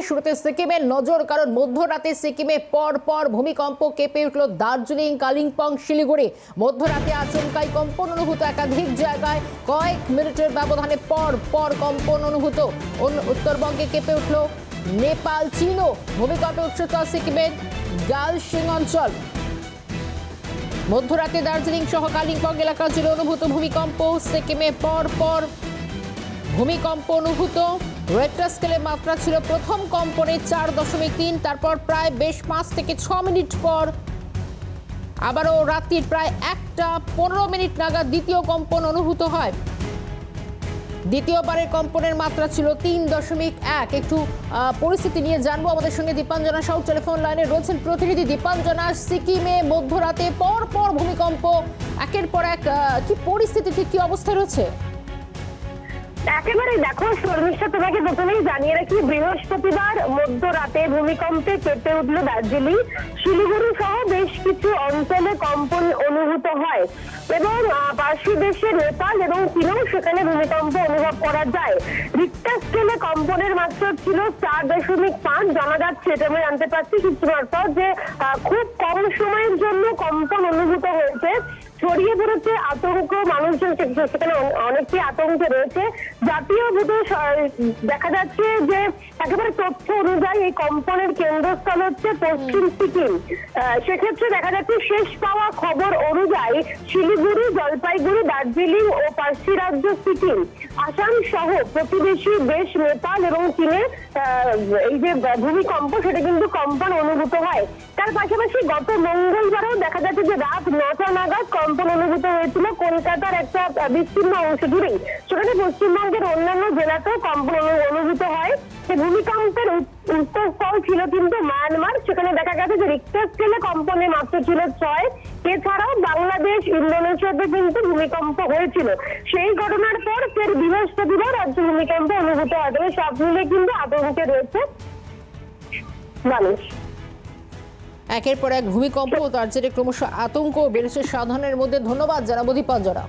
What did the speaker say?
শুরুতে সিকিমের নজর, কারণ মধ্যরাতে সিকিমে পর পর ভূমিকম্প, কেঁপে উঠল দার্জিলিং, কালিম্পং, শিলিগুড়ি। মধ্যরাতে আচমকাই কম্পন অনুভূত একাধিক জায়গায়, কয়েক মিনিটের ব্যবধানে পর পর কম্পন অনুভূত। উত্তরবঙ্গে কেঁপে উঠল নেপাল, চীনও। ভূমিকম্পে উচ্চতা সিকিমের গালসিং অঞ্চল। মধ্যরাতে দার্জিলিং সহ কালিম্পং এলাকা জুড়ে অনুভূত ভূমিকম্প। সিকিমে পর পর ভূমিকম্প অনুভূত। রেক্টার স্কেলের মাত্রা ছিল প্রথম কম্পনে 4.3, তারপর প্রায় বেশ 5 থেকে 6 মিনিট পর আবারও রাত্রির প্রায় 1:15 নাগাদ দ্বিতীয় কম্পন অনুভূত হয়। দ্বিতীয়বারের কম্পনের মাত্রা ছিল 3.1। একটু পরিস্থিতি নিয়ে জানবো, আমাদের সঙ্গে দীপাঞ্জনা সাউ টেলিফোন লাইনে রয়েছেন প্রতিনিধি। দীপাঞ্জনা, সিকিমে মধ্যরাতে পর পর ভূমিকম্প, একের পর এক, কি পরিস্থিতি, ঠিক কি অবস্থায় রয়েছে? একেবারে দেখো শর্মিষ্ঠা, তোমাকে প্রথমেই জানিয়ে রাখি, বৃহস্পতিবার মধ্যরাতে ভূমিকম্পে কেঁপে উঠল দার্জিলিং, শিলিগুড়ি সহ বেশ কিছু অঞ্চলে কম্পন অনুভূত হয় এবং পার্শ্বী দেশে নেপাল এবং চীনেও সেখানে ভূমিকম্প অনুভব করা যায়। রিক্টার স্কেলে কম্পনের মাত্রা ছিল 4.5। জানা যাচ্ছে, এটা আমি জানতে পারছি কিছু মাত্রা, যে খুব কম সময়ের জন্য কম্পন অনুভূত হয়েছে। ছড়িয়ে পড়েছে আতঙ্ক, মানুষজন সেখানে অনেকটি আতঙ্কে রয়েছে। জাতীয় ভূতে দেখা যাচ্ছে যে একেবারে তথ্য অনুযায়ী এই কম্পনের কেন্দ্রস্থল হচ্ছে পশ্চিম সিকিম। সেক্ষেত্রে দেখা যাচ্ছে শেষ পাওয়া খবর অনুযায়ী শিলিগুড়ি, জলপাইগুড়ি, দার্জিলিং ও পার্শ্বী রাজ্য সিকিম, আসাম সহ প্রতিবেশী দেশ নেপাল এবং চীনে এই যে ভূমিকম্প, সেটা কিন্তু কম্পন অনুভূত হয়। তার পাশাপাশি গত মঙ্গলবারও দেখা যাচ্ছে যে রাত 9টা নাগাদ কম্পন অনুভূত হয়েছিল কলকাতার একটা বিস্তীর্ণ অংশ জুড়েই। সেখানে পশ্চিমবঙ্গের অন্যান্য জেলাতেও কম্পন অনুভূত হয়। ভূমিকম্পের উৎসস্থল ছিল কিন্তু মায়ানমার। সেখানে দেখা গেছে যে রিক্টার স্কেলে কম্পনের মাত্রা ছিল 6। এছাড়াও বাংলাদেশ, ইন্দোনেশিয়াতে কিন্তু ভূমিকম্প হয়েছিল। সেই ঘটনার পর ফের বৃহস্পতিবার রাজ্যে ভূমিকম্প অনুভূত হয়। তবে সব মিলে কিন্তু আতঙ্কে রয়েছে মানুষ। একের পর এক ভূমিকম্প, তার জেরে ক্রমশ আতঙ্ক বেড়েছে সাধারণের মধ্যে। ধন্যবাদ জানাবো দীপাঞ্জনা।